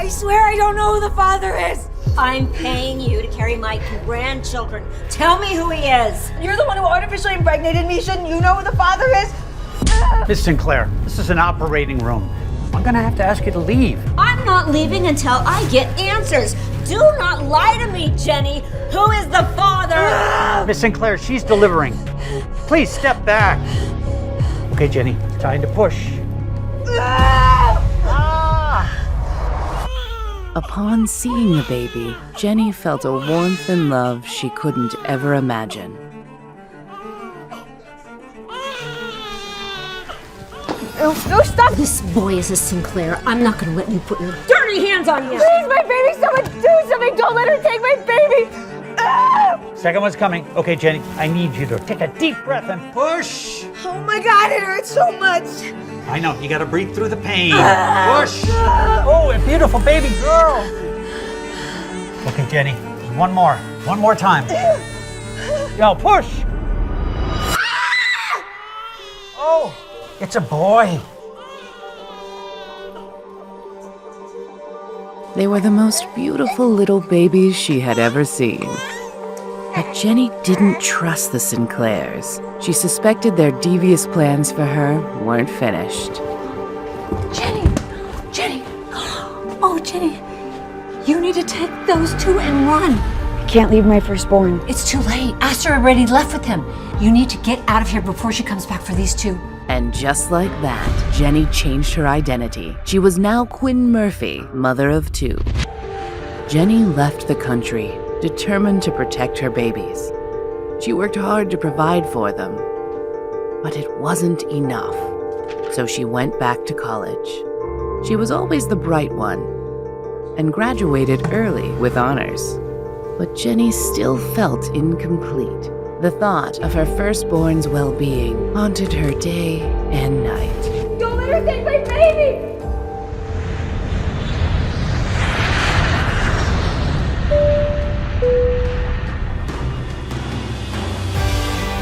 I swear I don't know who the father is. I'm paying you to carry my grandchildren. Tell me who he is. You're the one who artificially impregnated me. Shouldn't you know who the father is? Miss Sinclair, this is an operating room. I'm gonna have to ask you to leave. I'm not leaving until I get answers. Do not lie to me, Jenny. Who is the father? Miss Sinclair, she's delivering. Please step back. Okay, Jenny, time to push. Upon seeing the baby, Jenny felt a warmth and love she couldn't ever imagine. No, stop! This boy is a Sinclair. I'm not going to let you put your dirty hands on him. Please, my baby, someone do something! Don't let her take my baby! Second one's coming. Okay, Jenny, I need you to take a deep breath and push. Oh my God, it hurts so much! I know, you gotta breathe through the pain. Push. Oh, a beautiful baby girl. Okay, Jenny, one more time. Yo, push. Oh, it's a boy. They were the most beautiful little babies she had ever seen. But Jenny didn't trust the Sinclairs. She suspected their devious plans for her weren't finished. Jenny. Oh, Jenny. You need to take those two and run. I can't leave my firstborn. It's too late. Aster already left with him. You need to get out of here before she comes back for these two. And just like that, Jenny changed her identity. She was now Quinn Murphy, mother of two. Jenny left the country, determined to protect her babies. She worked hard to provide for them, but it wasn't enough. So she went back to college. She was always the bright one and graduated early with honors. But Jenny still felt incomplete. The thought of her firstborn's well-being haunted her day and night. Don't let her take my baby!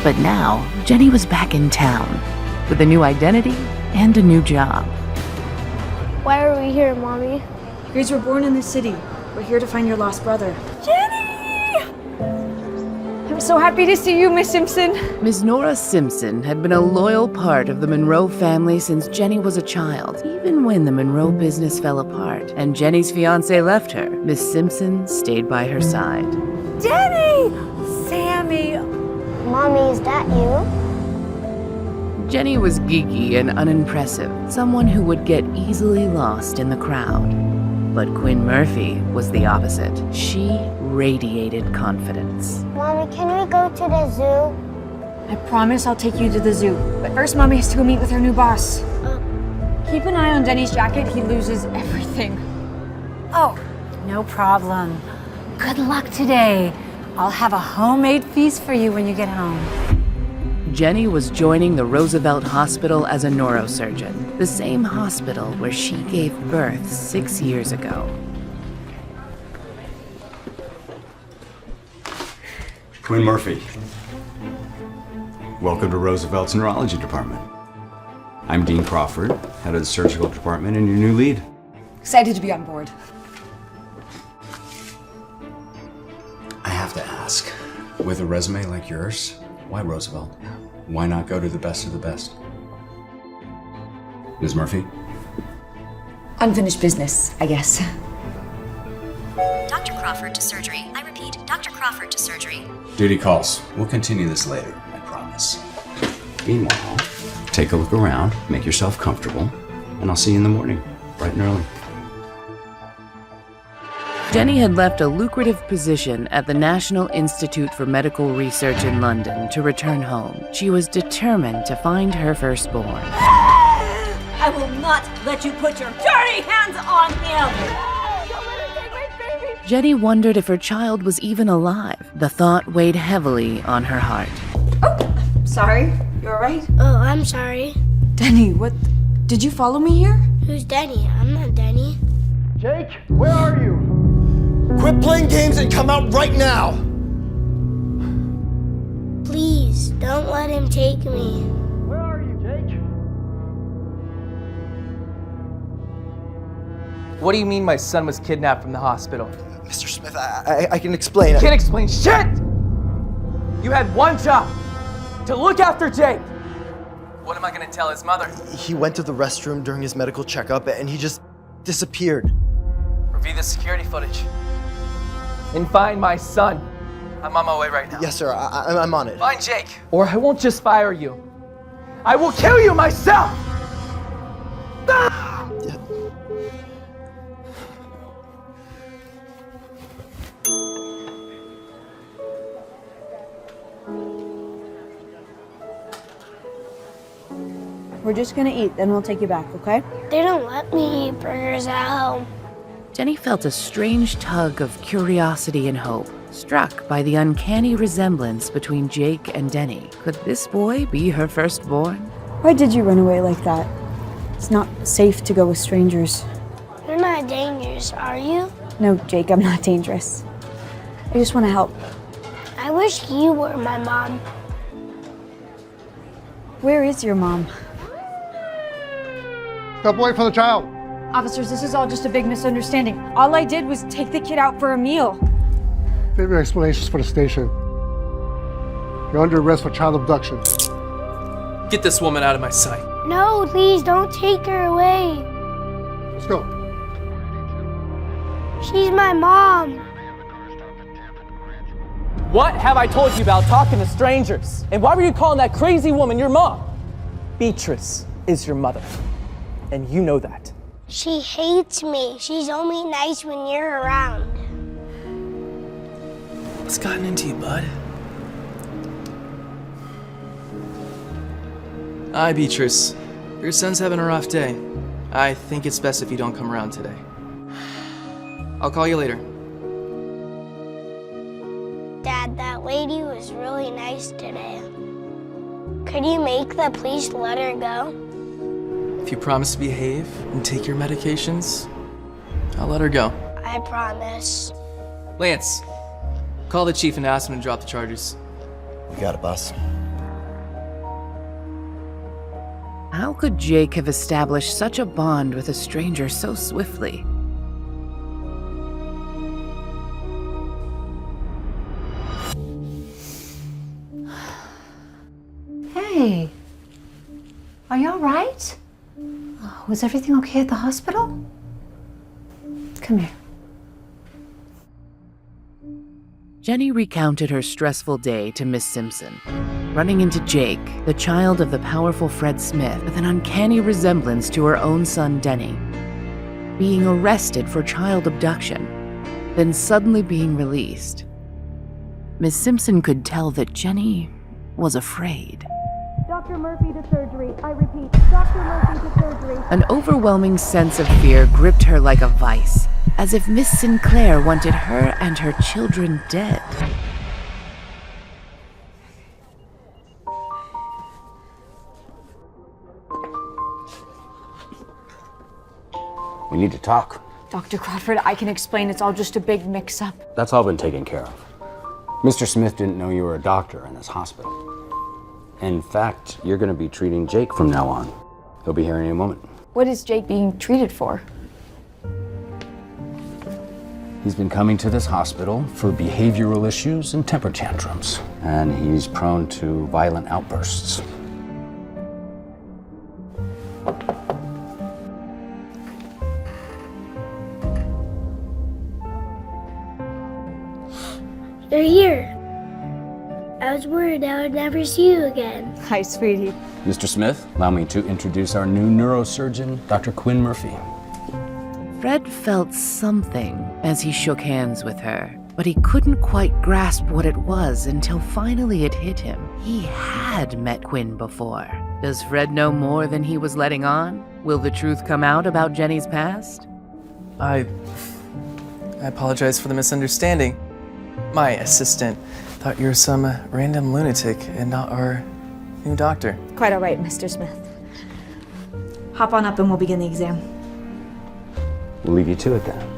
But now, Jenny was back in town with a new identity and a new job. Why are we here, Mommy? You guys were born in this city. We're here to find your lost brother. Jenny! I'm so happy to see you, Miss Simpson. Ms. Nora Simpson had been a loyal part of the Monroe family since Jenny was a child. Even when the Monroe business fell apart and Jenny's fiancé left her, Miss Simpson stayed by her side. Jenny! Sammy! Mommy, is that you? Jenny was geeky and unimpressive, someone who would get easily lost in the crowd. But Quinn Murphy was the opposite. She radiated confidence. Mommy, can we go to the zoo? I promise I'll take you to the zoo. But first, Mommy has to go meet with her new boss. Keep an eye on Denny's jacket. He loses everything. Oh, no problem. Good luck today. I'll have a homemade feast for you when you get home. Jenny was joining the Roosevelt Hospital as a neurosurgeon, the same hospital where she gave birth 6 years ago. Quinn Murphy. Welcome to Roosevelt's Neurology Department. I'm Dean Crawford, head of the surgical department and your new lead. Excited to be on board. I have to ask, with a resume like yours, why Roosevelt? Why not go to the best of the best? Ms. Murphy? Unfinished business, I guess. Dr. Crawford to surgery. I repeat, Dr. Crawford to surgery. Duty calls. We'll continue this later, I promise. Meanwhile, take a look around, make yourself comfortable, and I'll see you in the morning, bright and early. Jenny had left a lucrative position at the National Institute for Medical Research in London to return home. She was determined to find her firstborn. I will not let you put your dirty hands on him! Don't let her take my baby! Jenny wondered if her child was even alive. The thought weighed heavily on her heart. Oh, sorry. You all right? Oh, I'm sorry. Denny, what? Did you follow me here? Who's Denny? I'm not Denny. Jake, where are you? Quit playing games and come out right now! Please, don't let him take me. Where are you, Jake? What do you mean my son was kidnapped from the hospital? Mr. Smith, I can explain. You can't explain shit! You had one job, to look after Jake. What am I gonna tell his mother? He went to the restroom during his medical checkup and he just disappeared. Review the security footage. And find my son. I'm on my way right now. Yes, sir, I'm on it. Find Jake. Or I won't just fire you. I will kill you myself! Ah! We're just gonna eat, then we'll take you back, okay? They don't let me eat burgers at home. Jenny felt a strange tug of curiosity and hope, struck by the uncanny resemblance between Jake and Denny. Could this boy be her firstborn? Why did you run away like that? It's not safe to go with strangers. You're not dangerous, are you? No, Jake, I'm not dangerous. I just want to help. I wish you were my mom. Where is your mom? Step away from the child. Officers, this is all just a big misunderstanding. All I did was take the kid out for a meal. Save your explanations for the station. You're under arrest for child abduction. Get this woman out of my sight. No, please don't take her away. Let's go. She's my mom. What have I told you about talking to strangers? And why were you calling that crazy woman your mom? Beatrice is your mother, and you know that. She hates me. She's only nice when you're around. What's gotten into you, bud? Hi, Beatrice. Your son's having a rough day. I think it's best if you don't come around today. I'll call you later. Dad, that lady was really nice today. Could you make the police let her go? If you promise to behave and take your medications, I'll let her go. I promise. Lance, call the chief and ask him to drop the charges. You got it, boss. How could Jake have established such a bond with a stranger so swiftly? Hey, are you all right? Was everything okay at the hospital? Come here. Jenny recounted her stressful day to Miss Simpson, running into Jake, the child of the powerful Fred Smith, with an uncanny resemblance to her own son Denny, being arrested for child abduction, then suddenly being released. Miss Simpson could tell that Jenny was afraid. Dr. Murphy to surgery. I repeat, Dr. Murphy to surgery. An overwhelming sense of fear gripped her like a vice, as if Miss Sinclair wanted her and her children dead. We need to talk. Dr. Crawford, I can explain. It's all just a big mix-up. That's all been taken care of. Mr. Smith didn't know you were a doctor in this hospital. In fact, you're going to be treating Jake from now on. He'll be here any moment. What is Jake being treated for? He's been coming to this hospital for behavioral issues and temper tantrums, and he's prone to violent outbursts. You're here. I was worried I would never see you again. Hi, sweetie. Mr. Smith, allow me to introduce our new neurosurgeon, Dr. Quinn Murphy. Fred felt something as he shook hands with her, but he couldn't quite grasp what it was until finally it hit him. He had met Quinn before. Does Fred know more than he was letting on? Will the truth come out about Jenny's past? I apologize for the misunderstanding. My assistant thought you were some random lunatic and not our new doctor. Quite all right, Mr. Smith. Hop on up and we'll begin the exam. We'll leave you to it then.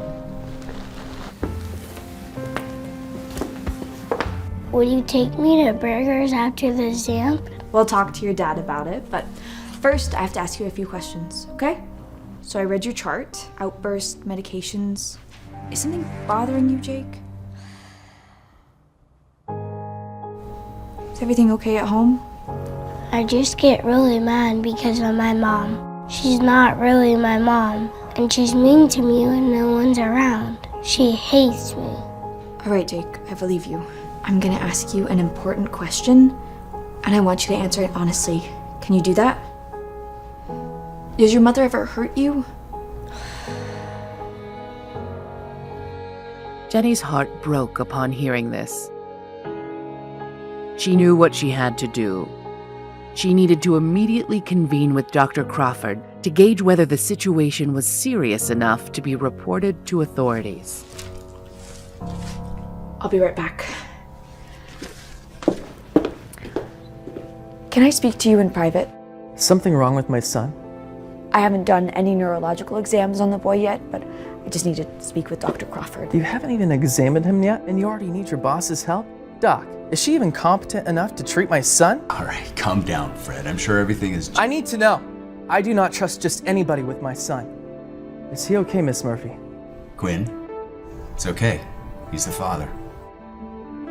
Will you take me to burgers after the exam? We'll talk to your dad about it, but first I have to ask you a few questions, okay? So I read your chart, outburst, medications. Is something bothering you, Jake? Is everything okay at home? I just get really mad because of my mom. She's not really my mom, and she's mean to me when no one's around. She hates me. All right, Jake, I believe you. I'm gonna ask you an important question, and I want you to answer it honestly. Can you do that? Does your mother ever hurt you? Jenny's heart broke upon hearing this. She knew what she had to do. She needed to immediately convene with Dr. Crawford to gauge whether the situation was serious enough to be reported to authorities. I'll be right back. Can I speak to you in private? Something wrong with my son? I haven't done any neurological exams on the boy yet, but I just need to speak with Dr. Crawford. You haven't even examined him yet, and you already need your boss's help? Doc, is she even competent enough to treat my son? All right, calm down, Fred. I'm sure everything is... I need to know. I do not trust just anybody with my son. Is he okay, Miss Murphy? Quinn, it's okay. He's the father.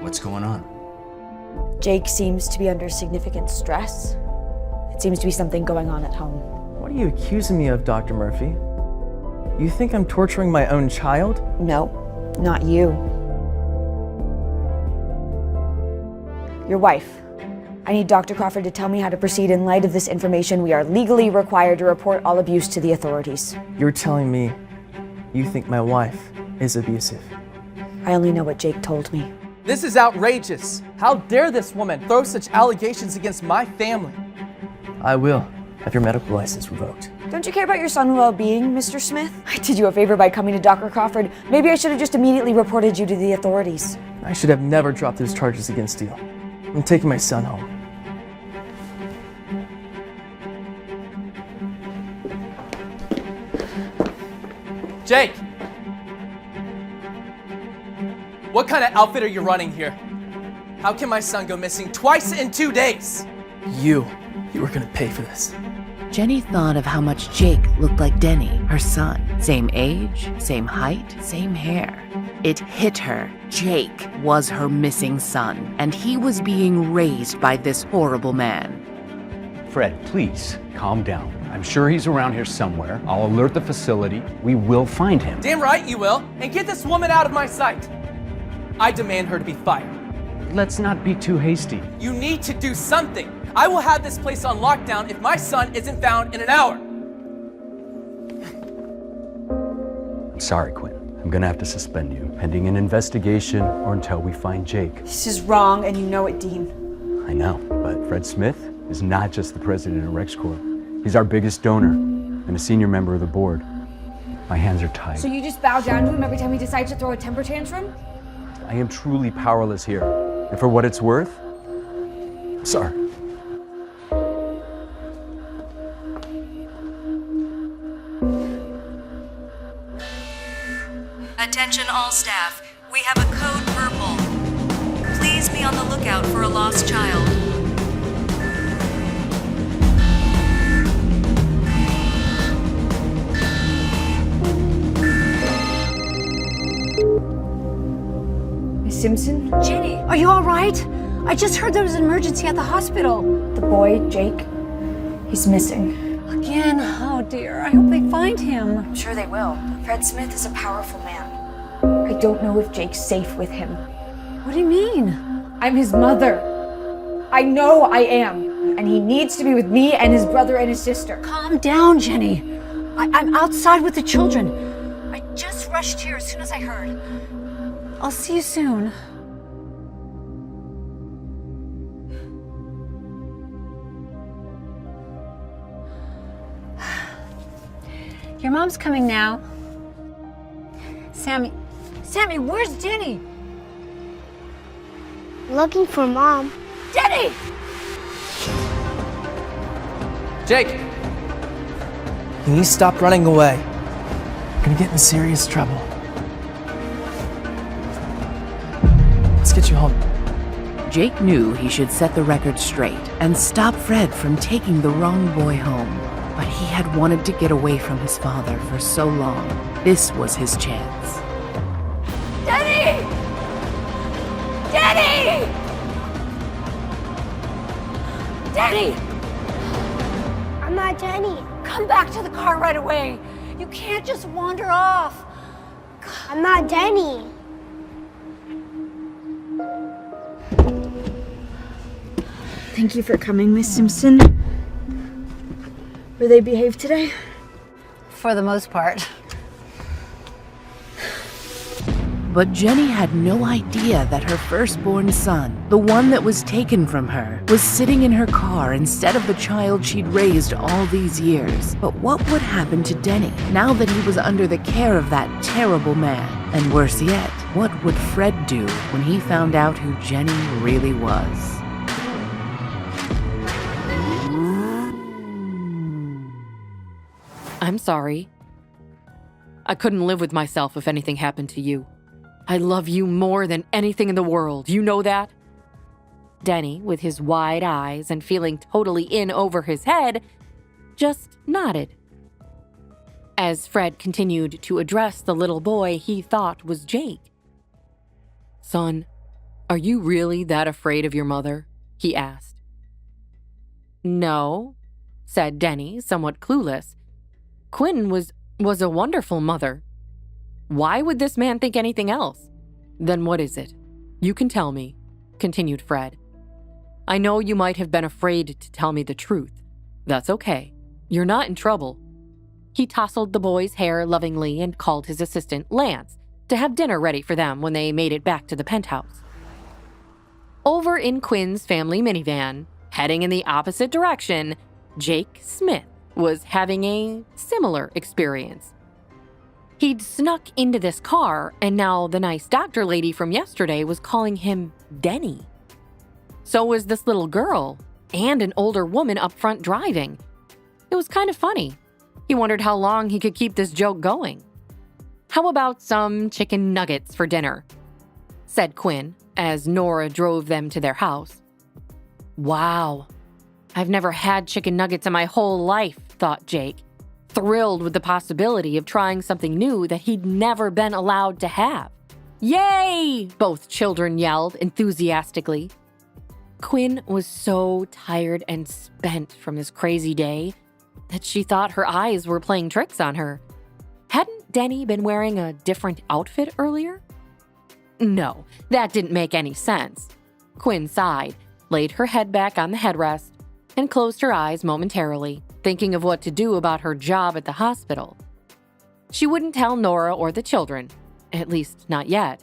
What's going on? Jake seems to be under significant stress. It seems to be something going on at home. What are you accusing me of, Dr. Murphy? You think I'm torturing my own child? No, not you. Your wife. I need Dr. Crawford to tell me how to proceed in light of this information. We are legally required to report all abuse to the authorities. You're telling me you think my wife is abusive? I only know what Jake told me. This is outrageous. How dare this woman throw such allegations against my family? I will have your medical license revoked. Don't you care about your son's well-being, Mr. Smith? I did you a favor by coming to Dr. Crawford. Maybe I should have just immediately reported you to the authorities. I should have never dropped those charges against you. I'm taking my son home. Jake! What kind of outfit are you running here? How can my son go missing twice in 2 days? You were gonna pay for this. Jenny thought of how much Jake looked like Denny, her son. Same age, same height, same hair. It hit her. Jake was her missing son, and he was being raised by this horrible man. Fred, please, calm down. I'm sure he's around here somewhere. I'll alert the facility. We will find him. Damn right you will, and get this woman out of my sight. I demand her to be fired. Let's not be too hasty. You need to do something. I will have this place on lockdown if my son isn't found in an hour. I'm sorry, Quinn. I'm gonna have to suspend you, pending an investigation or until we find Jake. This is wrong, and you know it, Dean. I know, but Fred Smith is not just the president of RexCorp. He's our biggest donor and a senior member of the board. My hands are tied. So you just bow down to him every time he decides to throw a temper tantrum? I am truly powerless here. And for what it's worth, I'm sorry. Attention all staff. We have a code purple. Please be on the lookout for a lost child. Miss Simpson? Jenny, are you all right? I just heard there was an emergency at the hospital. The boy, Jake, he's missing. Again? Oh dear, I hope they find him. I'm sure they will. Fred Smith is a powerful man. I don't know if Jake's safe with him. What do you mean? I'm his mother. I know I am. And he needs to be with me and his brother and his sister. Calm down, Jenny. I'm outside with the children. I just rushed here as soon as I heard. I'll see you soon. Your mom's coming now. Sammy, where's Jenny? Looking for Mom. Jenny! Jake! Can you stop running away? I'm gonna get in serious trouble. Let's get you home. Jake knew he should set the record straight and stop Fred from taking the wrong boy home. But he had wanted to get away from his father for so long. This was his chance. Jenny! Jenny! Jenny! I'm not Jenny. Come back to the car right away. You can't just wander off. I'm not Jenny. Thank you for coming, Miss Simpson. Were they behaved today? For the most part. But Jenny had no idea that her firstborn son, the one that was taken from her, was sitting in her car instead of the child she'd raised all these years. But what would happen to Denny now that he was under the care of that terrible man? And worse yet, what would Fred do when he found out who Jenny really was? I'm sorry. I couldn't live with myself if anything happened to you. I love you more than anything in the world. You know that? Denny, with his wide eyes and feeling totally in over his head, just nodded. As Fred continued to address the little boy he thought was Jake. Son, are you really that afraid of your mother? He asked. No, said Denny, somewhat clueless. Quinn was a wonderful mother. Why would this man think anything else? Then what is it? You can tell me, continued Fred. I know you might have been afraid to tell me the truth. That's okay. You're not in trouble. He tousled the boy's hair lovingly and called his assistant, Lance, to have dinner ready for them when they made it back to the penthouse. Over in Quinn's family minivan, heading in the opposite direction, Jake Smith was having a similar experience. He'd snuck into this car, and now the nice doctor lady from yesterday was calling him Denny. So was this little girl, and an older woman up front driving. It was kind of funny. He wondered how long he could keep this joke going. How about some chicken nuggets for dinner? Said Quinn, as Nora drove them to their house. Wow, I've never had chicken nuggets in my whole life, thought Jake, thrilled with the possibility of trying something new that he'd never been allowed to have. Yay! Both children yelled enthusiastically. Quinn was so tired and spent from this crazy day that she thought her eyes were playing tricks on her. Hadn't Denny been wearing a different outfit earlier? No, that didn't make any sense. Quinn sighed, laid her head back on the headrest, and closed her eyes momentarily, thinking of what to do about her job at the hospital. She wouldn't tell Nora or the children, at least not yet.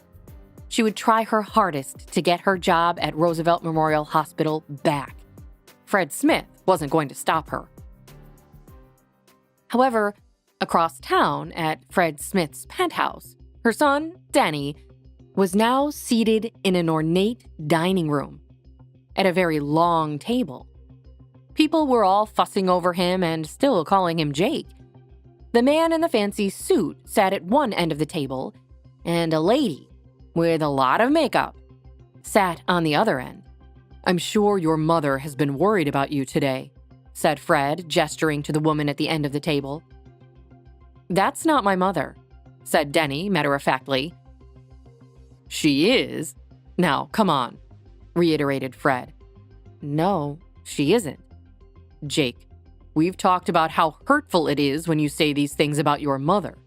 She would try her hardest to get her job at Roosevelt Memorial Hospital back. Fred Smith wasn't going to stop her. However, across town at Fred Smith's penthouse, her son, Denny, was now seated in an ornate dining room at a very long table. People were all fussing over him and still calling him Jake. The man in the fancy suit sat at one end of the table, and a lady with a lot of makeup sat on the other end. I'm sure your mother has been worried about you today, said Fred, gesturing to the woman at the end of the table. That's not my mother, said Denny matter-of-factly. She is. Now, come on, reiterated Fred. No, she isn't. Jake, we've talked about how hurtful it is when you say these things about your mother.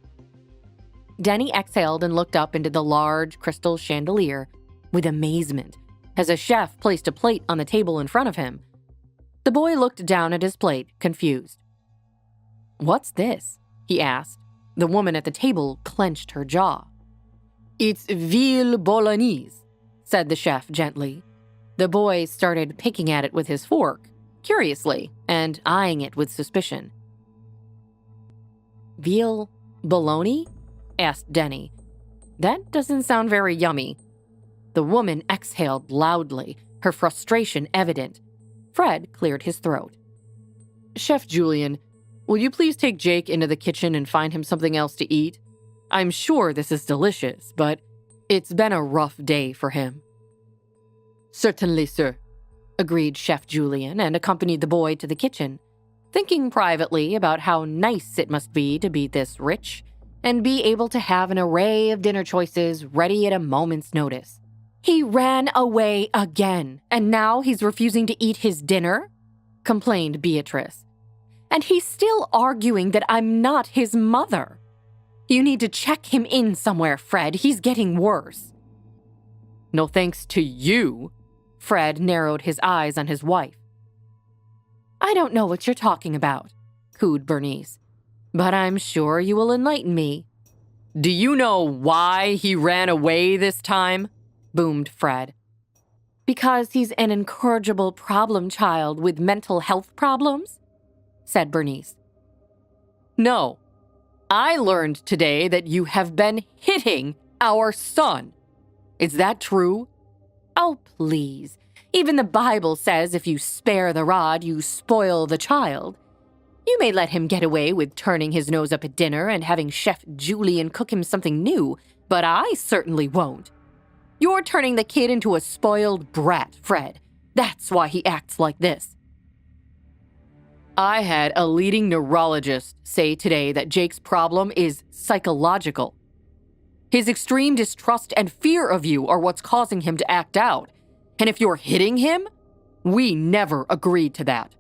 Denny exhaled and looked up into the large crystal chandelier with amazement as a chef placed a plate on the table in front of him. The boy looked down at his plate, confused. What's this? He asked. The woman at the table clenched her jaw. It's veal bolognese, said the chef gently. The boy started picking at it with his fork, curiously, and eyeing it with suspicion. Veal bologna? Asked Denny. That doesn't sound very yummy. The woman exhaled loudly, her frustration evident. Fred cleared his throat. Chef Julian, will you please take Jake into the kitchen and find him something else to eat? I'm sure this is delicious, but it's been a rough day for him. Certainly, sir, agreed Chef Julian and accompanied the boy to the kitchen. thinking privately about how nice it must be to be this rich and be able to have an array of dinner choices ready at a moment's notice. He ran away again, and now he's refusing to eat his dinner? Complained Beatrice. And he's still arguing that I'm not his mother. You need to check him in somewhere, Fred. He's getting worse. No thanks to you. Fred narrowed his eyes on his wife. I don't know what you're talking about, cooed Bernice, but I'm sure you will enlighten me. Do you know why he ran away this time? Boomed Fred. Because he's an incorrigible problem child with mental health problems? Said Bernice. No. I learned today that you have been hitting our son. Is that true? Oh, please. Even the Bible says if you spare the rod, you spoil the child. You may let him get away with turning his nose up at dinner and having Chef Julian cook him something new, but I certainly won't. You're turning the kid into a spoiled brat, Fred. That's why he acts like this. I had a leading neurologist say today that Jake's problem is psychological. His extreme distrust and fear of you are what's causing him to act out. And if you're hitting him, we never agreed to that.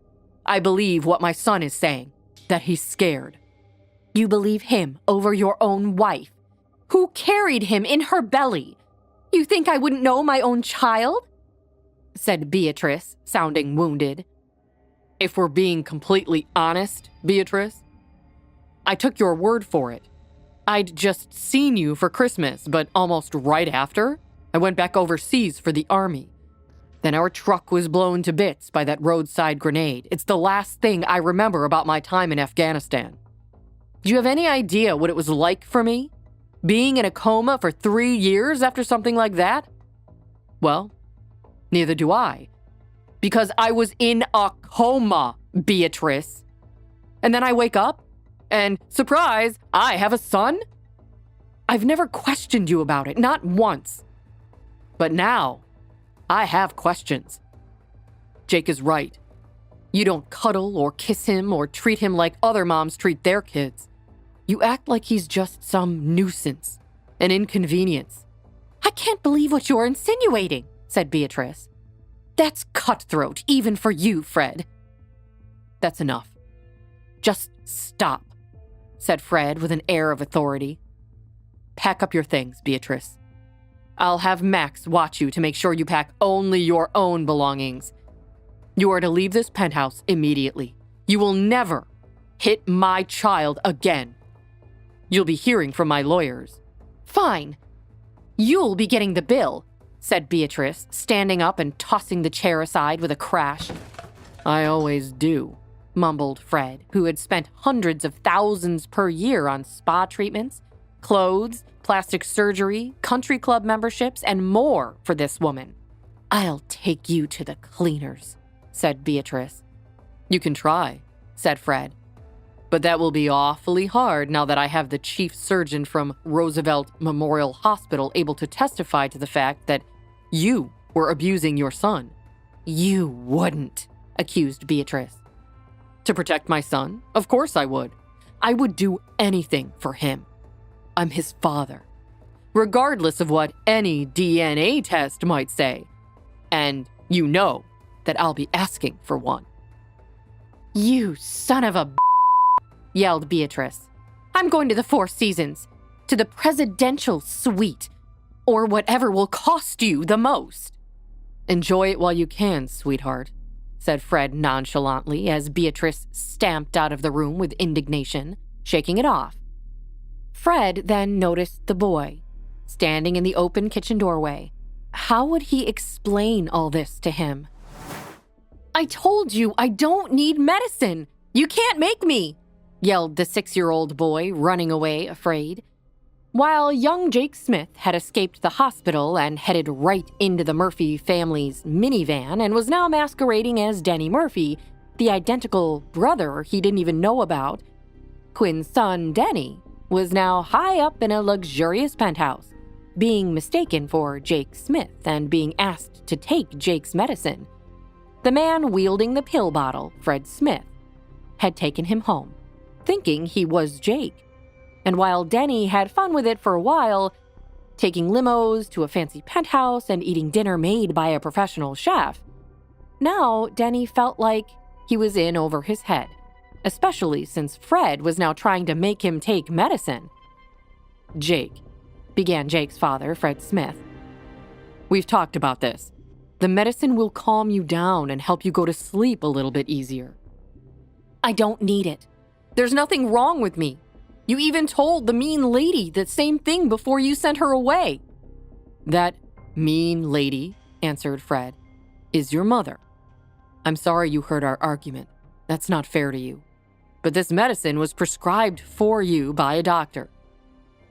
I believe what my son is saying, that he's scared. You believe him over your own wife, who carried him in her belly. You think I wouldn't know my own child? Said Beatrice, sounding wounded. If we're being completely honest, Beatrice, I took your word for it. I'd just seen you for Christmas, but almost right after, I went back overseas for the army. Then our truck was blown to bits by that roadside grenade. It's the last thing I remember about my time in Afghanistan. Do you have any idea what it was like for me? Being in a coma for 3 years after something like that? Well, neither do I. Because I was in a coma, Beatrice. And then I wake up, and surprise, I have a son? I've never questioned you about it, not once. But now, I have questions. Jake is right. You don't cuddle or kiss him or treat him like other moms treat their kids. You act like he's just some nuisance, an inconvenience. I can't believe what you're insinuating, said Beatrice. That's cutthroat, even for you, Fred. That's enough. Just stop, said Fred with an air of authority. Pack up your things, Beatrice. I'll have Max watch you to make sure you pack only your own belongings. You are to leave this penthouse immediately. You will never hit my child again. You'll be hearing from my lawyers. Fine. You'll be getting the bill, said Beatrice, standing up and tossing the chair aside with a crash. I always do, mumbled Fred, who had spent hundreds of thousands per year on spa treatments, clothes, plastic surgery, country club memberships, and more for this woman. I'll take you to the cleaners, said Beatrice. You can try, said Fred. But that will be awfully hard now that I have the chief surgeon from Roosevelt Memorial Hospital able to testify to the fact that you were abusing your son. You wouldn't, accused Beatrice. To protect my son? Of course I would. I would do anything for him. I'm his father, regardless of what any DNA test might say. And you know that I'll be asking for one. You son of a yelled Beatrice. I'm going to the Four Seasons, to the presidential suite, or whatever will cost you the most. Enjoy it while you can, sweetheart, said Fred nonchalantly as Beatrice stamped out of the room with indignation, shaking it off. Fred then noticed the boy, standing in the open kitchen doorway. How would he explain all this to him? I told you I don't need medicine. You can't make me, yelled the 6-year-old boy, running away afraid. While young Jake Smith had escaped the hospital and headed right into the Murphy family's minivan and was now masquerading as Denny Murphy, the identical brother he didn't even know about, Quinn's son, Denny, was now high up in a luxurious penthouse, being mistaken for Jake Smith and being asked to take Jake's medicine. The man wielding the pill bottle, Fred Smith, had taken him home, thinking he was Jake. And while Denny had fun with it for a while, taking limos to a fancy penthouse and eating dinner made by a professional chef, now Denny felt like he was in over his head, especially since Fred was now trying to make him take medicine. "Jake," began Jake's father, Fred Smith. "We've talked about this. The medicine will calm you down and help you go to sleep a little bit easier." "I don't need it. There's nothing wrong with me. You even told the mean lady the same thing before you sent her away." "That mean lady," answered Fred, "is your mother. I'm sorry you heard our argument. That's not fair to you. But this medicine was prescribed for you by a doctor."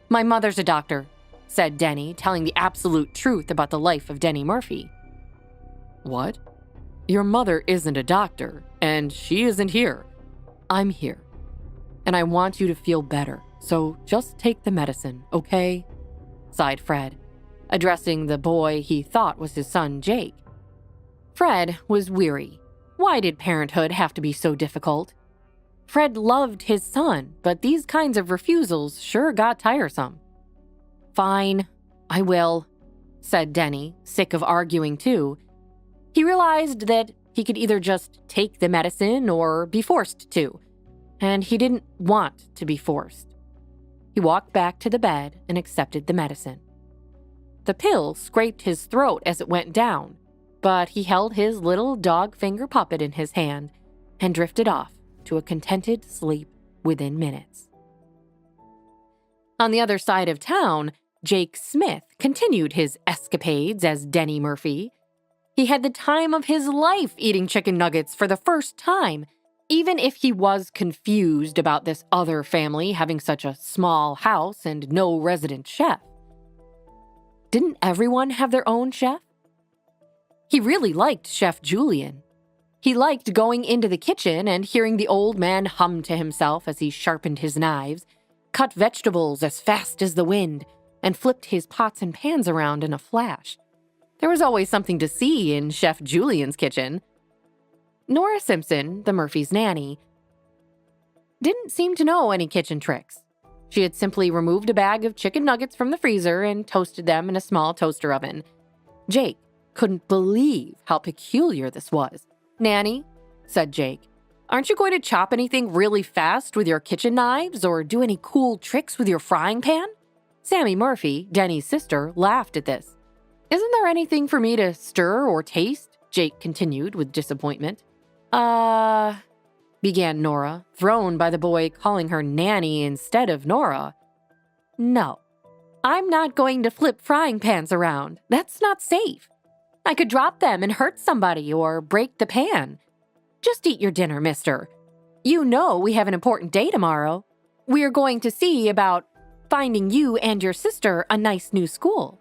"My mother's a doctor," said Denny, telling the absolute truth about the life of Denny Murphy. "What? Your mother isn't a doctor, and she isn't here. I'm here. And I want you to feel better, so just take the medicine, okay?" sighed Fred, addressing the boy he thought was his son, Jake. Fred was weary. Why did parenthood have to be so difficult? Fred loved his son, but these kinds of refusals sure got tiresome. "Fine, I will," said Denny, sick of arguing too. He realized that he could either just take the medicine or be forced to, and he didn't want to be forced. He walked back to the bed and accepted the medicine. The pill scraped his throat as it went down, but he held his little dog finger puppet in his hand and drifted off to a contented sleep within minutes. On the other side of town, Jake Smith continued his escapades as Denny Murphy. He had the time of his life eating chicken nuggets for the first time, even if he was confused about this other family having such a small house and no resident chef. Didn't everyone have their own chef? He really liked Chef Julian. He liked going into the kitchen and hearing the old man hum to himself as he sharpened his knives, cut vegetables as fast as the wind, and flipped his pots and pans around in a flash. There was always something to see in Chef Julian's kitchen. Nora Simpson, the Murphys' nanny, didn't seem to know any kitchen tricks. She had simply removed a bag of chicken nuggets from the freezer and toasted them in a small toaster oven. Jake couldn't believe how peculiar this was. "Nanny," said Jake, "aren't you going to chop anything really fast with your kitchen knives or do any cool tricks with your frying pan?" Sammy Murphy, Denny's sister, laughed at this. "Isn't there anything for me to stir or taste?" Jake continued with disappointment. Began Nora, thrown by the boy calling her nanny instead of Nora. "No, I'm not going to flip frying pans around. That's not safe. I could drop them and hurt somebody or break the pan. Just eat your dinner, mister. You know we have an important day tomorrow. We're going to see about finding you and your sister a nice new school."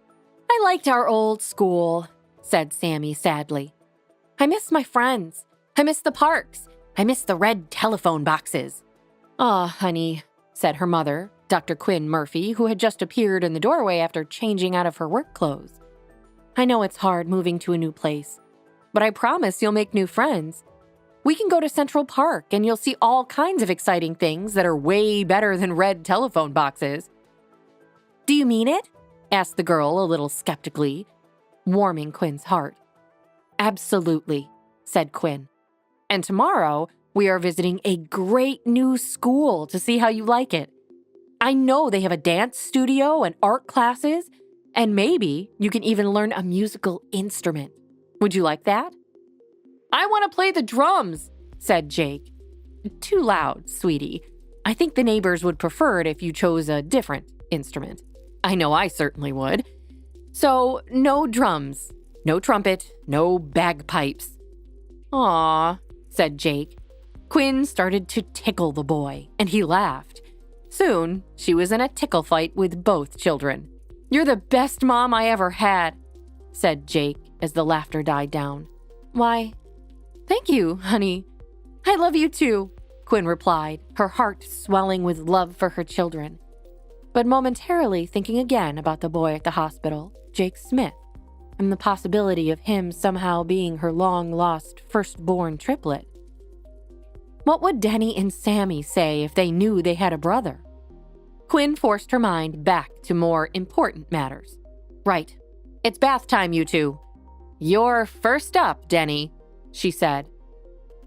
"I liked our old school," said Sammy sadly. "I miss my friends. I miss the parks. I miss the red telephone boxes." "Aw, honey," said her mother, Dr. Quinn Murphy, who had just appeared in the doorway after changing out of her work clothes. "I know it's hard moving to a new place, but I promise you'll make new friends. We can go to Central Park and you'll see all kinds of exciting things that are way better than red telephone boxes." "Do you mean it?" asked the girl a little skeptically, warming Quinn's heart. "Absolutely," said Quinn. "And tomorrow, we are visiting a great new school to see how you like it. I know they have a dance studio and art classes, and maybe you can even learn a musical instrument. Would you like that?" "I want to play the drums," said Jake. "Too loud, sweetie. I think the neighbors would prefer it if you chose a different instrument. I know I certainly would. So, no drums, no trumpet, no bagpipes." "Aw," said Jake. Quinn started to tickle the boy, and he laughed. Soon, she was in a tickle fight with both children. "You're the best mom I ever had," said Jake as the laughter died down. "Why, thank you, honey. I love you too," Quinn replied, her heart swelling with love for her children. But momentarily thinking again about the boy at the hospital, Jake Smith, and the possibility of him somehow being her long-lost firstborn triplet. What would Denny and Sammy say if they knew they had a brother? Quinn forced her mind back to more important matters. Right. It's bath time, you two. You're first up, Denny, she said.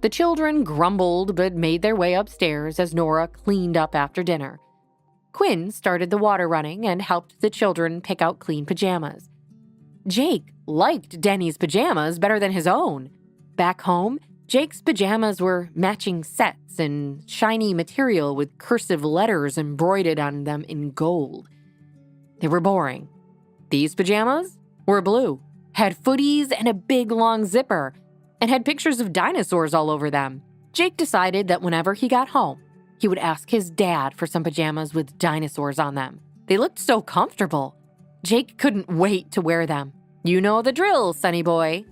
The children grumbled but made their way upstairs as Nora cleaned up after dinner. Quinn started the water running and helped the children pick out clean pajamas. Jake liked Denny's pajamas better than his own. Back home, Jake's pajamas were matching sets and shiny material with cursive letters embroidered on them in gold. They were boring. These pajamas were blue, had footies and a big long zipper, and had pictures of dinosaurs all over them. Jake decided that whenever he got home, he would ask his dad for some pajamas with dinosaurs on them. They looked so comfortable. Jake couldn't wait to wear them. You know the drill, sonny boy,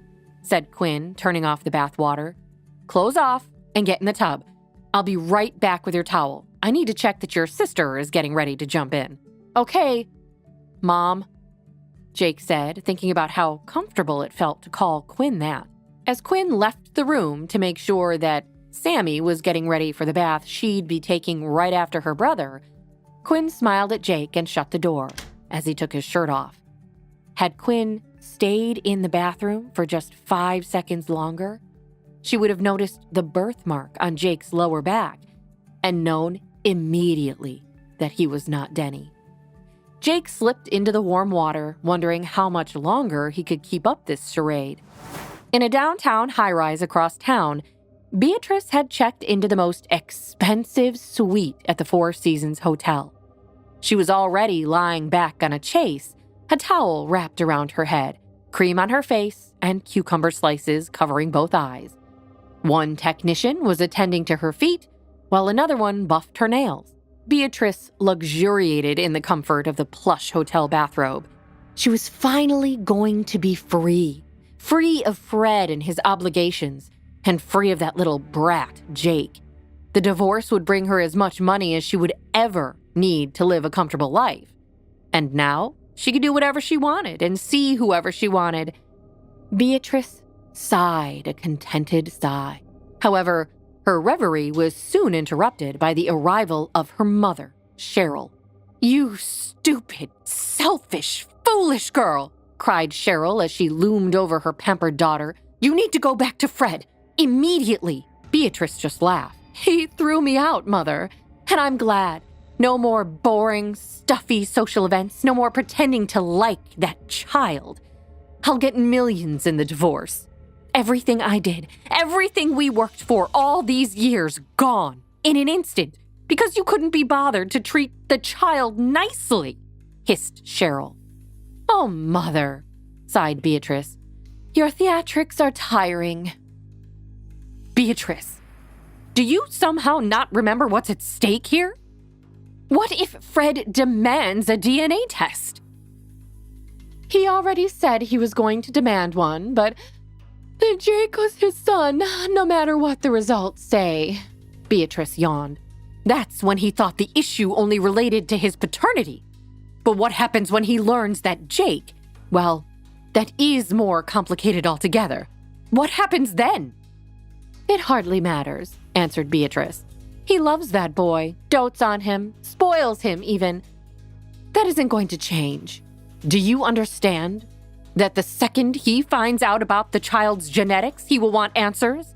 said Quinn, turning off the bath water. Clothes off and get in the tub. I'll be right back with your towel. I need to check that your sister is getting ready to jump in. Okay, Mom, Jake said, thinking about how comfortable it felt to call Quinn that. As Quinn left the room to make sure that Sammy was getting ready for the bath she'd be taking right after her brother, Quinn smiled at Jake and shut the door as he took his shirt off. Had Quinn stayed in the bathroom for just 5 seconds longer, she would have noticed the birthmark on Jake's lower back and known immediately that he was not Denny. Jake slipped into the warm water, wondering how much longer he could keep up this charade. In a downtown high-rise across town, Beatrice had checked into the most expensive suite at the Four Seasons Hotel. She was already lying back on a chase, a towel wrapped around her head, cream on her face, and cucumber slices covering both eyes. One technician was attending to her feet, while another one buffed her nails. Beatrice luxuriated in the comfort of the plush hotel bathrobe. She was finally going to be free of Fred and his obligations, and free of that little brat, Jake. The divorce would bring her as much money as she would ever need to live a comfortable life. And now, she could do whatever she wanted and see whoever she wanted. Beatrice sighed a contented sigh. However, her reverie was soon interrupted by the arrival of her mother, Cheryl. "You stupid, selfish, foolish girl," cried Cheryl as she loomed over her pampered daughter. "You need to go back to Fred, immediately." Beatrice just laughed. "He threw me out, Mother, and I'm glad. No more boring, stuffy social events, no more pretending to like that child. I'll get millions in the divorce. Everything I did, everything we worked for all these years, gone in an instant, because you couldn't be bothered to treat the child nicely," hissed Cheryl. "Oh, Mother," sighed Beatrice. "Your theatrics are tiring." "Beatrice, do you somehow not remember what's at stake here? What if Fred demands a DNA test?" "He already said he was going to demand one, but Jake was his son, no matter what the results say," Beatrice yawned. "That's when he thought the issue only related to his paternity. But what happens when he learns that Jake, well, that is more complicated altogether? What happens then?" "It hardly matters," answered Beatrice. "He loves that boy, dotes on him, spoils him even. That isn't going to change. Do you understand that the second he finds out about the child's genetics, he will want answers?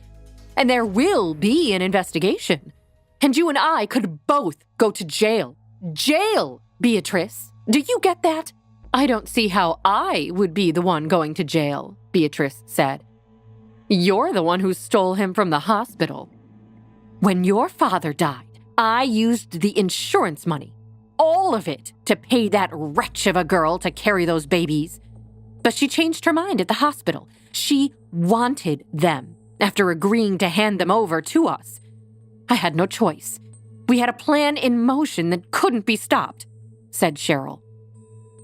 And there will be an investigation. And you and I could both go to jail. Jail, Beatrice. Do you get that?" "I don't see how I would be the one going to jail," Beatrice said. "You're the one who stole him from the hospital. When your father died, I used the insurance money, all of it, to pay that wretch of a girl to carry those babies. But she changed her mind at the hospital. She wanted them after agreeing to hand them over to us. I had no choice. We had a plan in motion that couldn't be stopped," said Cheryl.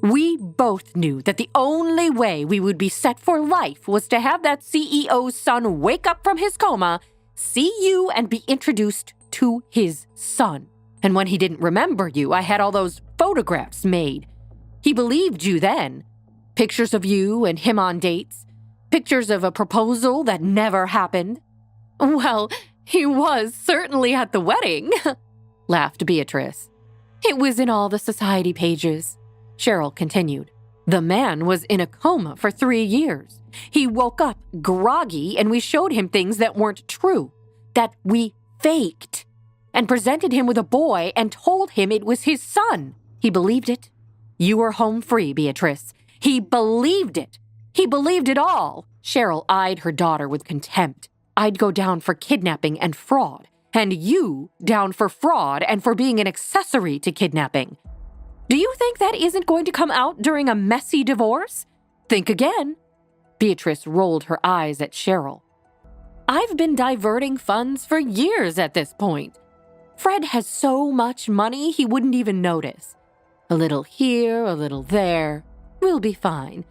"We both knew that the only way we would be set for life was to have that CEO's son wake up from his coma, see you, and be introduced to his son. And when he didn't remember you, I had all those photographs made. He believed you then. Pictures of you and him on dates. Pictures of a proposal that never happened. Well, He was certainly at the wedding, laughed Beatrice. It was in all the society pages. Cheryl continued. The man was in a coma for 3 years. He woke up groggy and we showed him things that weren't true, that we faked, and presented him with a boy and told him it was his son. He believed it. You were home free, Beatrice. He believed it. He believed it all. Cheryl eyed her daughter with contempt. I'd go down for kidnapping and fraud, and you down for fraud and for being an accessory to kidnapping. Do you think that isn't going to come out during a messy divorce? Think again. Beatrice rolled her eyes at Cheryl. I've been diverting funds for years at this point. Fred has so much money he wouldn't even notice. A little here, a little there. We'll be fine.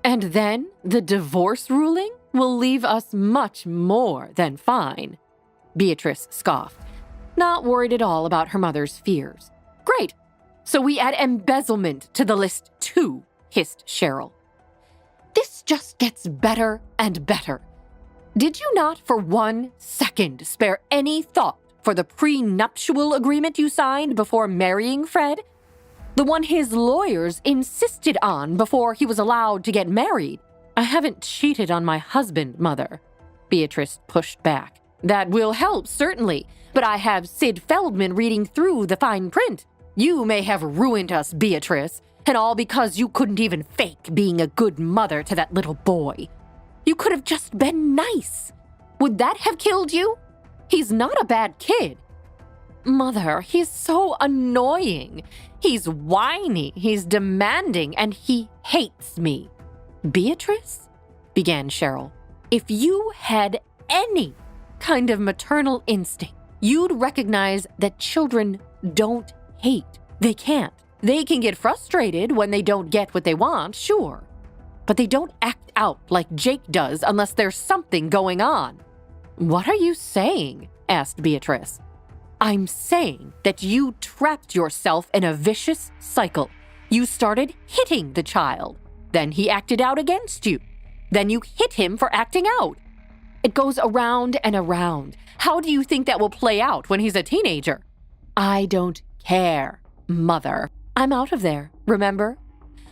And then the divorce ruling will leave us much more than fine. Beatrice scoffed, not worried at all about her mother's fears. Great. So we add embezzlement to the list too, hissed Cheryl. This just gets better and better. Did you not for 1 second spare any thought for the prenuptial agreement you signed before marrying Fred? The one his lawyers insisted on before he was allowed to get married. I haven't cheated on my husband, Mother. Beatrice pushed back. That will help, certainly, but I have Sid Feldman reading through the fine print. You may have ruined us, Beatrice, and all because you couldn't even fake being a good mother to that little boy. You could have just been nice. Would that have killed you? He's not a bad kid. Mother, he's so annoying. He's whiny, he's demanding, and he hates me. Beatrice? Began Cheryl. If you had any kind of maternal instinct, you'd recognize that children don't hate. They can't. They can get frustrated when they don't get what they want, sure. But they don't act out like Jake does unless there's something going on. What are you saying? Asked Beatrice. I'm saying that you trapped yourself in a vicious cycle. You started hitting the child. Then he acted out against you. Then you hit him for acting out. It goes around and around. How do you think that will play out when he's a teenager? I don't care, Mother. I'm out of there, remember?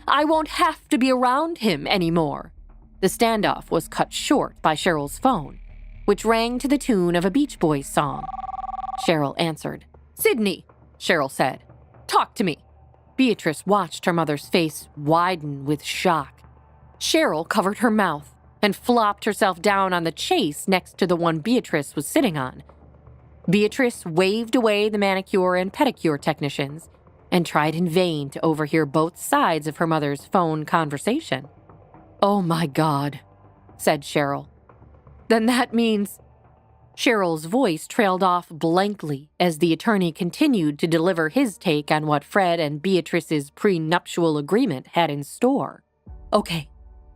I won't have to be around him anymore. The standoff was cut short by Cheryl's phone, which rang to the tune of a Beach Boys song. Cheryl answered. Sydney, Cheryl said. Talk to me. Beatrice watched her mother's face widen with shock. Cheryl covered her mouth and flopped herself down on the chase next to the one Beatrice was sitting on. Beatrice waved away the manicure and pedicure technicians and tried in vain to overhear both sides of her mother's phone conversation. Oh my God, said Cheryl. Then that means... Cheryl's voice trailed off blankly as the attorney continued to deliver his take on what Fred and Beatrice's prenuptial agreement had in store. Okay,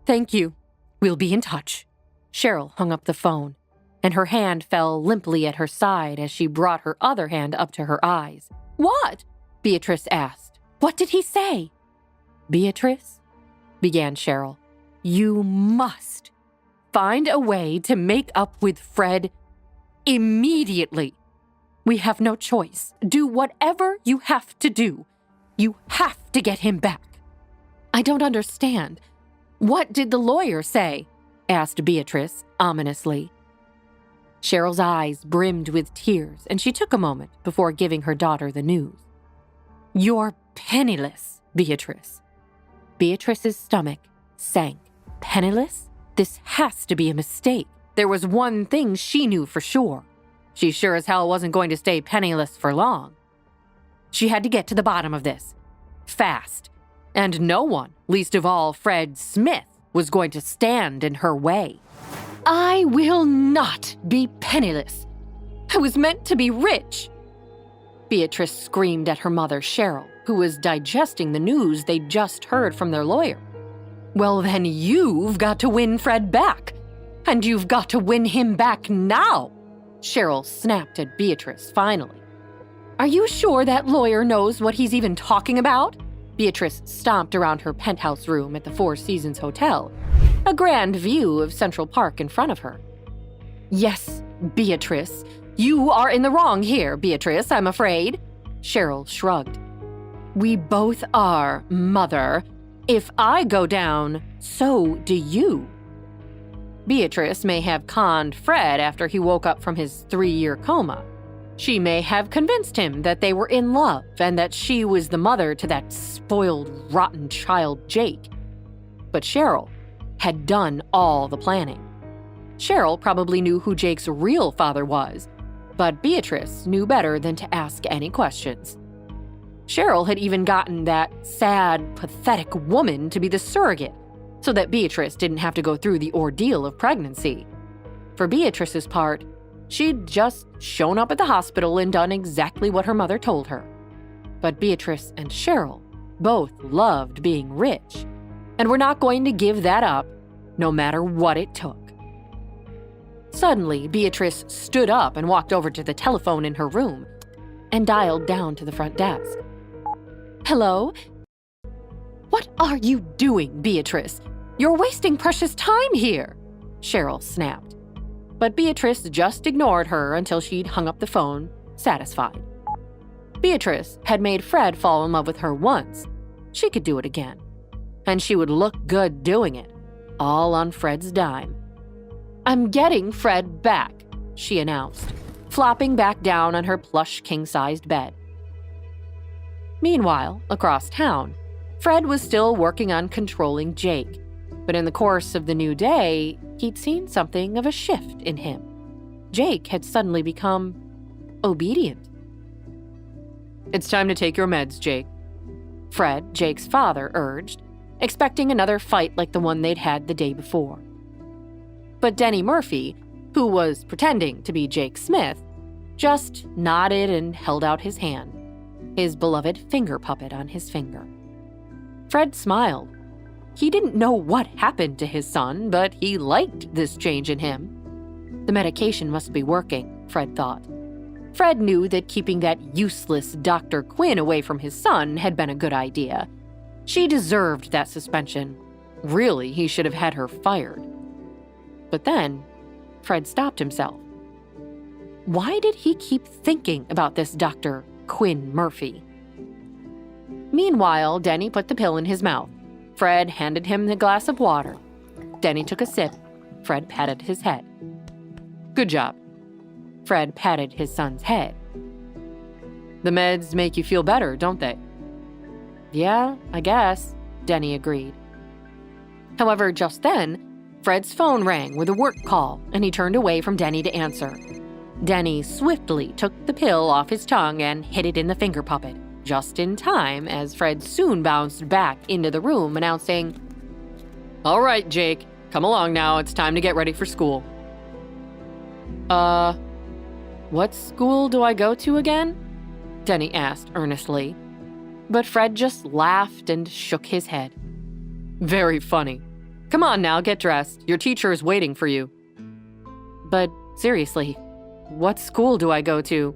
thank you. We'll be in touch. Cheryl hung up the phone, and her hand fell limply at her side as she brought her other hand up to her eyes. What? Beatrice asked. What did he say? Beatrice, began Cheryl, you must find a way to make up with Fred immediately. We have no choice. Do whatever you have to do. You have to get him back. I don't understand. What did the lawyer say? Asked Beatrice ominously. Cheryl's eyes brimmed with tears, and she took a moment before giving her daughter the news. You're penniless, Beatrice. Beatrice's stomach sank. Penniless? This has to be a mistake. There was one thing she knew for sure. She sure as hell wasn't going to stay penniless for long. She had to get to the bottom of this. Fast. And no one, least of all Fred Smith, was going to stand in her way. I will not be penniless. I was meant to be rich. Beatrice screamed at her mother, Cheryl, who was digesting the news they'd just heard from their lawyer. Well, then you've got to win Fred back. And you've got to win him back now, Cheryl snapped at Beatrice finally. Are you sure that lawyer knows what he's even talking about? Beatrice stomped around her penthouse room at the Four Seasons Hotel, a grand view of Central Park in front of her. Yes, Beatrice, you are in the wrong here, Beatrice, I'm afraid. Cheryl shrugged. We both are, Mother. If I go down, so do you. Beatrice may have conned Fred after he woke up from his 3-year coma. She may have convinced him that they were in love and that she was the mother to that spoiled, rotten child, Jake. But Cheryl had done all the planning. Cheryl probably knew who Jake's real father was, but Beatrice knew better than to ask any questions. Cheryl had even gotten that sad, pathetic woman to be the surrogate, so that Beatrice didn't have to go through the ordeal of pregnancy. For Beatrice's part, she'd just shown up at the hospital and done exactly what her mother told her. But Beatrice and Cheryl both loved being rich, and were not going to give that up, no matter what it took. Suddenly, Beatrice stood up and walked over to the telephone in her room and dialed down to the front desk. Hello? What are you doing, Beatrice? You're wasting precious time here, Cheryl snapped. But Beatrice just ignored her until she'd hung up the phone, satisfied. Beatrice had made Fred fall in love with her once. She could do it again. And she would look good doing it, all on Fred's dime. I'm getting Fred back, she announced, flopping back down on her plush king-sized bed. Meanwhile, across town, Fred was still working on controlling Jake, but in the course of the new day, he'd seen something of a shift in him. Jake had suddenly become obedient. It's time to take your meds, Jake, Fred, Jake's father, urged, expecting another fight like the one they'd had the day before. But Denny Murphy, who was pretending to be Jake Smith, just nodded and held out his hand, his beloved finger puppet on his finger. Fred smiled. He didn't know what happened to his son, but he liked this change in him. The medication must be working, Fred thought. Fred knew that keeping that useless Dr. Quinn away from his son had been a good idea. She deserved that suspension. Really, he should have had her fired. But then, Fred stopped himself. Why did he keep thinking about this Dr. Quinn Murphy? Meanwhile, Denny put the pill in his mouth. Fred handed him the glass of water. Denny took a sip. Fred patted his head. Good job. Fred patted his son's head. The meds make you feel better, don't they? Yeah, I guess, Denny agreed. However, just then, Fred's phone rang with a work call, and he turned away from Denny to answer. Denny swiftly took the pill off his tongue and hid it in the finger puppet, just in time as Fred soon bounced back into the room, announcing, All right, Jake, come along now, it's time to get ready for school. What school do I go to again? Denny asked earnestly. But Fred just laughed and shook his head. Very funny. Come on now, get dressed. Your teacher is waiting for you. But seriously, what school do I go to?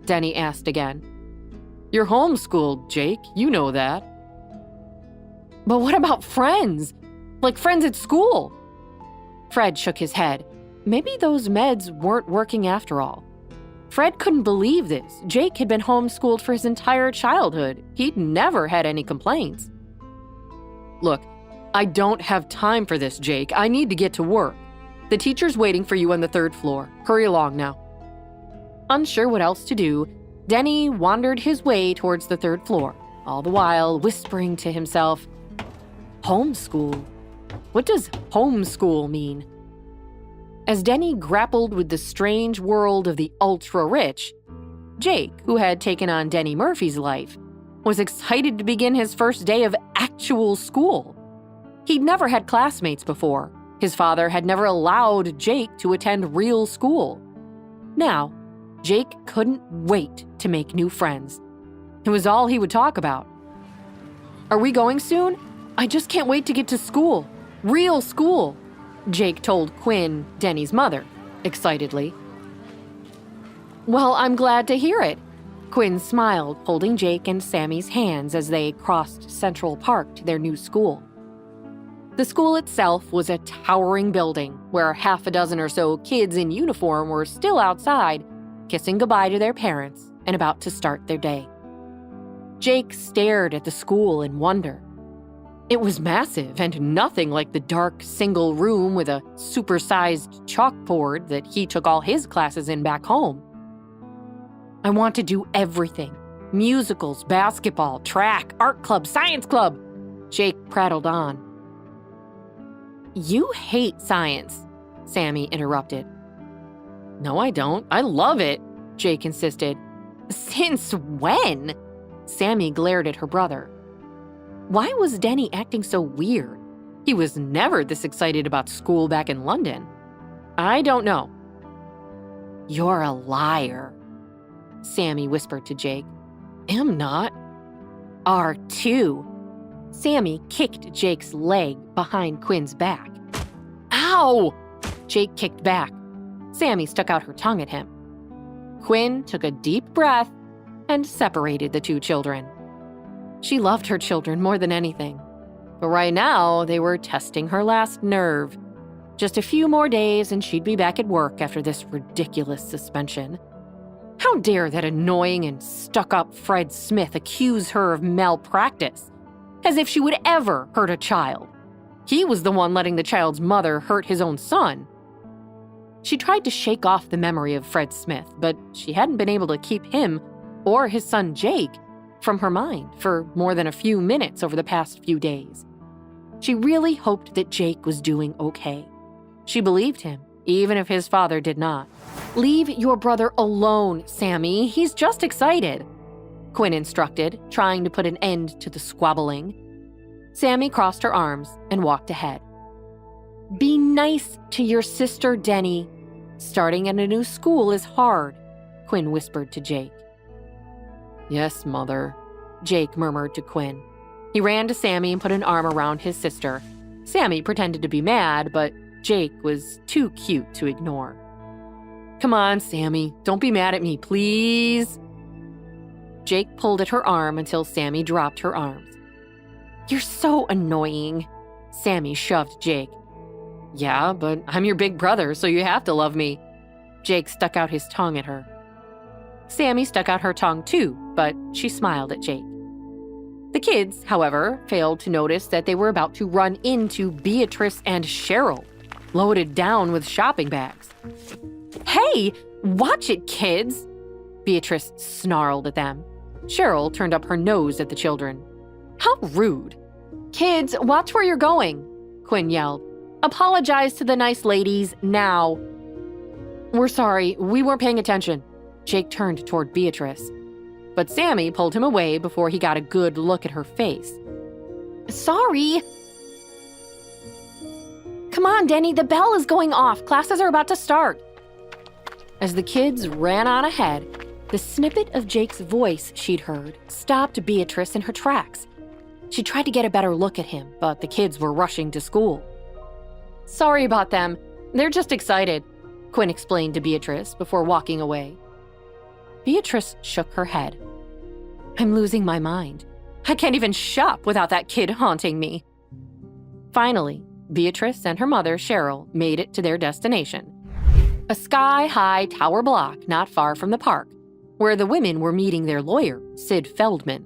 Denny asked again. You're homeschooled, Jake. You know that. But what about friends? Like friends at school? Fred shook his head. Maybe those meds weren't working after all. Fred couldn't believe this. Jake had been homeschooled for his entire childhood. He'd never had any complaints. Look, I don't have time for this, Jake. I need to get to work. The teacher's waiting for you on the 3rd floor. Hurry along now. Unsure what else to do, Denny wandered his way towards the 3rd floor, all the while whispering to himself, Homeschool? What does homeschool mean? As Denny grappled with the strange world of the ultra-rich, Jake, who had taken on Denny Murphy's life, was excited to begin his first day of actual school. He'd never had classmates before. His father had never allowed Jake to attend real school. Now, Jake couldn't wait to make new friends. It was all he would talk about. Are we going soon? I just can't wait to get to school. Real school, Jake told Quinn, Denny's mother, excitedly. Well, I'm glad to hear it. Quinn smiled, holding Jake and Sammy's hands as they crossed Central Park to their new school. The school itself was a towering building where half a dozen or so kids in uniform were still outside, kissing goodbye to their parents and about to start their day. Jake stared at the school in wonder. It was massive and nothing like the dark single room with a supersized chalkboard that he took all his classes in back home. I want to do everything. Musicals, basketball, track, art club, science club. Jake prattled on. You hate science, Sammy interrupted. No, I don't. I love it, Jake insisted. Since when? Sammy glared at her brother. Why was Denny acting so weird? He was never this excited about school back in London. I don't know. You're a liar, Sammy whispered to Jake. Am not. Are too. Sammy kicked Jake's leg behind Quinn's back. Ow! Jake kicked back. Sammy stuck out her tongue at him. Quinn took a deep breath and separated the two children. She loved her children more than anything. But right now, they were testing her last nerve. Just a few more days and she'd be back at work after this ridiculous suspension. How dare that annoying and stuck-up Fred Smith accuse her of malpractice? As if she would ever hurt a child. He was the one letting the child's mother hurt his own son. She tried to shake off the memory of Fred Smith, but she hadn't been able to keep him or his son Jake from her mind for more than a few minutes over the past few days. She really hoped that Jake was doing okay. She believed him, even if his father did not. Leave your brother alone, Sammy. He's just excited, Quinn instructed, trying to put an end to the squabbling. Sammy crossed her arms and walked ahead. Be nice to your sister, Denny. Starting at a new school is hard, Quinn whispered to Jake. Yes, Mother, Jake murmured to Quinn. He ran to Sammy and put an arm around his sister. Sammy pretended to be mad, but Jake was too cute to ignore. Come on, Sammy, don't be mad at me, please. Jake pulled at her arm until Sammy dropped her arms. You're so annoying, Sammy shoved Jake. Yeah, but I'm your big brother, so you have to love me. Jake stuck out his tongue at her. Sammy stuck out her tongue too, but she smiled at Jake. The kids, however, failed to notice that they were about to run into Beatrice and Cheryl, loaded down with shopping bags. Hey, watch it, kids! Beatrice snarled at them. Cheryl turned up her nose at the children. How rude. Kids, watch where you're going, Quinn yelled. Apologize to the nice ladies now. We're sorry, we weren't paying attention. Jake turned toward Beatrice. But Sammy pulled him away before he got a good look at her face. Sorry. Come on, Denny, the bell is going off. Classes are about to start. As the kids ran on ahead, the snippet of Jake's voice she'd heard stopped Beatrice in her tracks. She tried to get a better look at him, but the kids were rushing to school. Sorry about them. They're just excited, Quinn explained to Beatrice before walking away. Beatrice shook her head. I'm losing my mind. I can't even shop without that kid haunting me. Finally, Beatrice and her mother, Cheryl, made it to their destination. A sky-high tower block not far from the park, where the women were meeting their lawyer, Sid Feldman.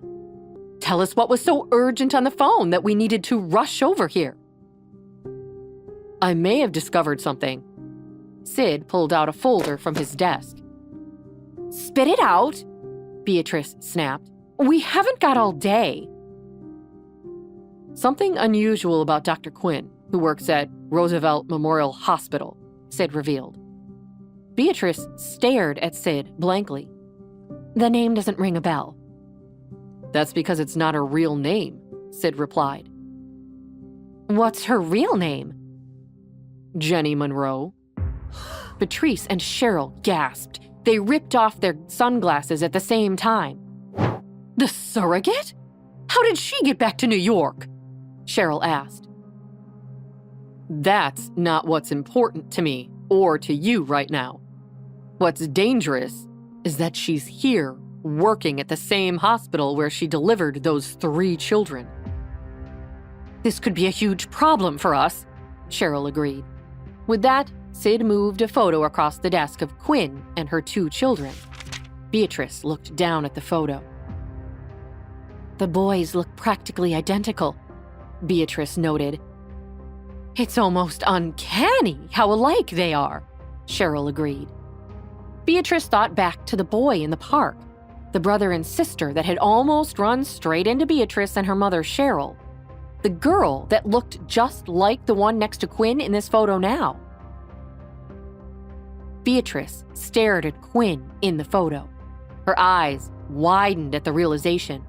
Tell us what was so urgent on the phone that we needed to rush over here. I may have discovered something. Sid pulled out a folder from his desk. Spit it out, Beatrice snapped. We haven't got all day. Something unusual about Dr. Quinn, who works at Roosevelt Memorial Hospital, Sid revealed. Beatrice stared at Sid blankly. The name doesn't ring a bell. That's because it's not her real name, Sid replied. What's her real name? Jenny Monroe. Patrice and Cheryl gasped. They ripped off their sunglasses at the same time. The surrogate? How did she get back to New York? Cheryl asked. That's not what's important to me or to you right now. What's dangerous is that she's here working at the same hospital where she delivered those 3 children. This could be a huge problem for us, Cheryl agreed. With that, Sid moved a photo across the desk of Quinn and her 2 children. Beatrice looked down at the photo. The boys look practically identical, Beatrice noted. It's almost uncanny how alike they are, Cheryl agreed. Beatrice thought back to the boy in the park, the brother and sister that had almost run straight into Beatrice and her mother, Cheryl. The girl that looked just like the one next to Quinn in this photo now. Beatrice stared at Quinn in the photo. Her eyes widened at the realization.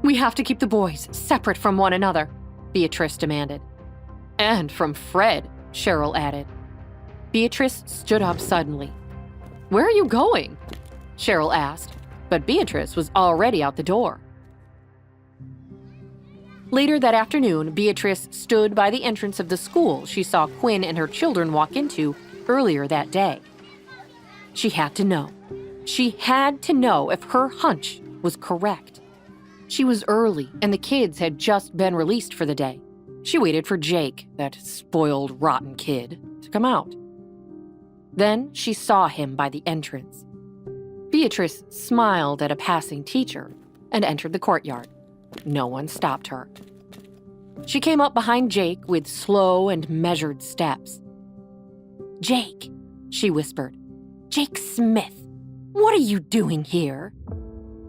We have to keep the boys separate from one another, Beatrice demanded. And from Fred, Cheryl added. Beatrice stood up suddenly. Where are you going? Cheryl asked, but Beatrice was already out the door. Later that afternoon, Beatrice stood by the entrance of the school she saw Quinn and her children walk into earlier that day. She had to know. She had to know if her hunch was correct. She was early, and the kids had just been released for the day. She waited for Jake, that spoiled, rotten kid, to come out. Then she saw him by the entrance. Beatrice smiled at a passing teacher and entered the courtyard. No one stopped her. She came up behind Jake with slow and measured steps. Jake, she whispered. Jake Smith, what are you doing here?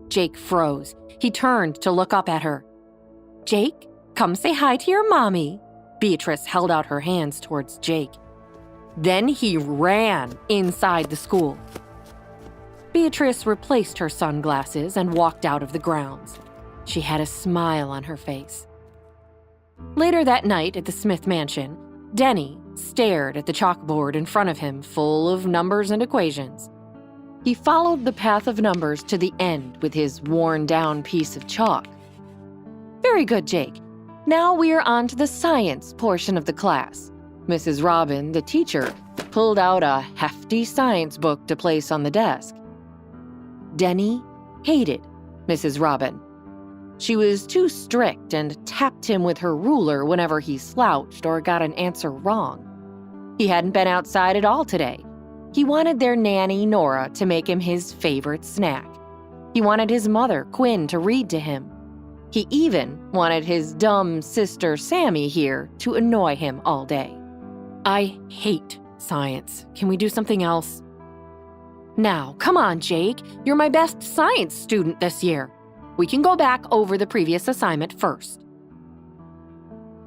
Jake froze. He turned to look up at her. Jake, come say hi to your mommy. Beatrice held out her hands towards Jake. Then he ran inside the school. Beatrice replaced her sunglasses and walked out of the grounds. She had a smile on her face. Later that night at the Smith mansion, Denny stared at the chalkboard in front of him full of numbers and equations. He followed the path of numbers to the end with his worn-down piece of chalk. Very good, Jake. Now we are on to the science portion of the class. Mrs. Robin, the teacher, pulled out a hefty science book to place on the desk. Denny hated Mrs. Robin. She was too strict and tapped him with her ruler whenever he slouched or got an answer wrong. He hadn't been outside at all today. He wanted their nanny, Nora, to make him his favorite snack. He wanted his mother, Quinn, to read to him. He even wanted his dumb sister, Sammy, here to annoy him all day. I hate science. Can we do something else? Now, come on, Jake. You're my best science student this year. We can go back over the previous assignment first.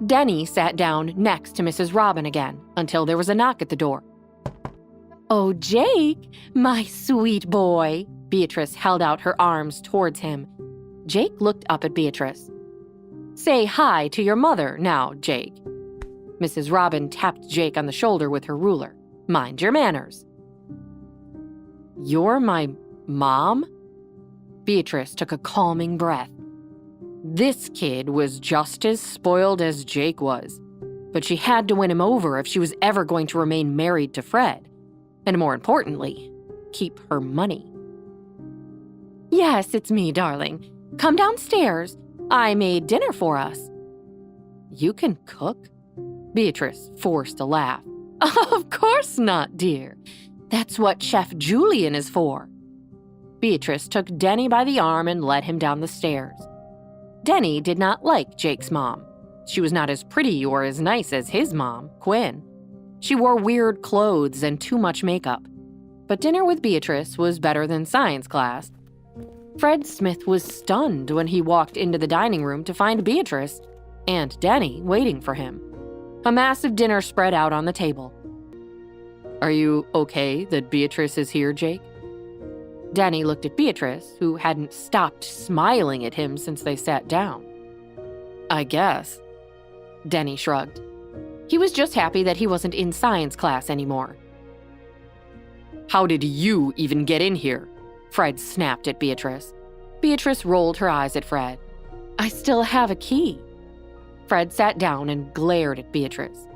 Denny sat down next to Mrs. Robin again until there was a knock at the door. Oh, Jake, my sweet boy. Beatrice held out her arms towards him. Jake looked up at Beatrice. Say hi to your mother now, Jake. Mrs. Robin tapped Jake on the shoulder with her ruler. Mind your manners. You're my mom? Beatrice took a calming breath. This kid was just as spoiled as Jake was, but she had to win him over if she was ever going to remain married to Fred, and more importantly, keep her money. Yes, it's me, darling. Come downstairs. I made dinner for us. You can cook? Beatrice forced a laugh. Of course not, dear. That's what Chef Julian is for. Beatrice took Denny by the arm and led him down the stairs. Denny did not like Jake's mom. She was not as pretty or as nice as his mom, Quinn. She wore weird clothes and too much makeup. But dinner with Beatrice was better than science class. Fred Smith was stunned when he walked into the dining room to find Beatrice and Denny waiting for him. A massive dinner spread out on the table. Are you okay that Beatrice is here, Jake? Denny looked at Beatrice, who hadn't stopped smiling at him since they sat down. I guess. Denny shrugged. He was just happy that he wasn't in science class anymore. How did you even get in here? Fred snapped at Beatrice. Beatrice rolled her eyes at Fred. I still have a key. Fred sat down and glared at Beatrice.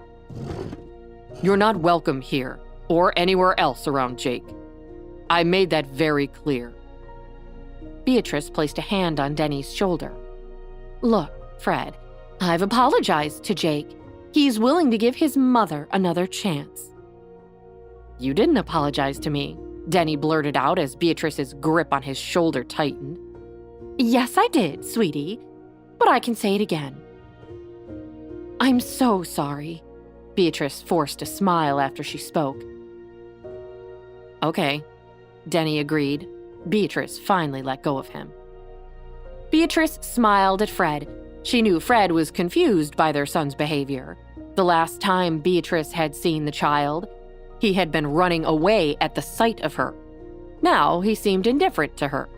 You're not welcome here, or anywhere else around Jake. I made that very clear. Beatrice placed a hand on Denny's shoulder. Look, Fred, I've apologized to Jake. He's willing to give his mother another chance. You didn't apologize to me, Denny blurted out as Beatrice's grip on his shoulder tightened. Yes, I did, sweetie, but I can say it again. I'm so sorry. Beatrice forced a smile after she spoke. Okay, Denny agreed. Beatrice finally let go of him. Beatrice smiled at Fred. She knew Fred was confused by their son's behavior. The last time Beatrice had seen the child, he had been running away at the sight of her. Now he seemed indifferent to her.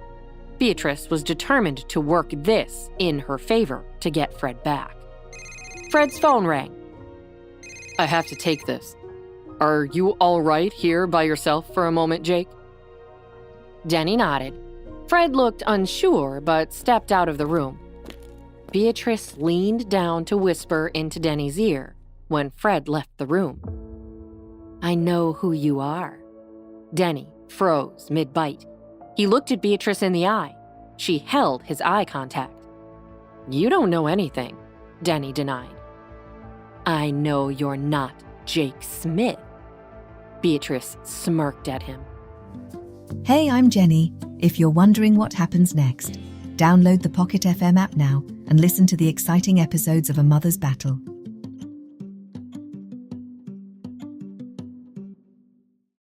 Beatrice was determined to work this in her favor to get Fred back. Fred's phone rang. I have to take this. Are you all right here by yourself for a moment, Jake? Denny nodded. Fred looked unsure, but stepped out of the room. Beatrice leaned down to whisper into Denny's ear when Fred left the room. I know who you are. Denny froze mid-bite. He looked at Beatrice in the eye. She held his eye contact. You don't know anything, Denny denied. I know you're not Jake Smith. Beatrice smirked at him. Hey, I'm Jenny. If you're wondering what happens next, download the Pocket FM app now and listen to the exciting episodes of A Mother's Battle.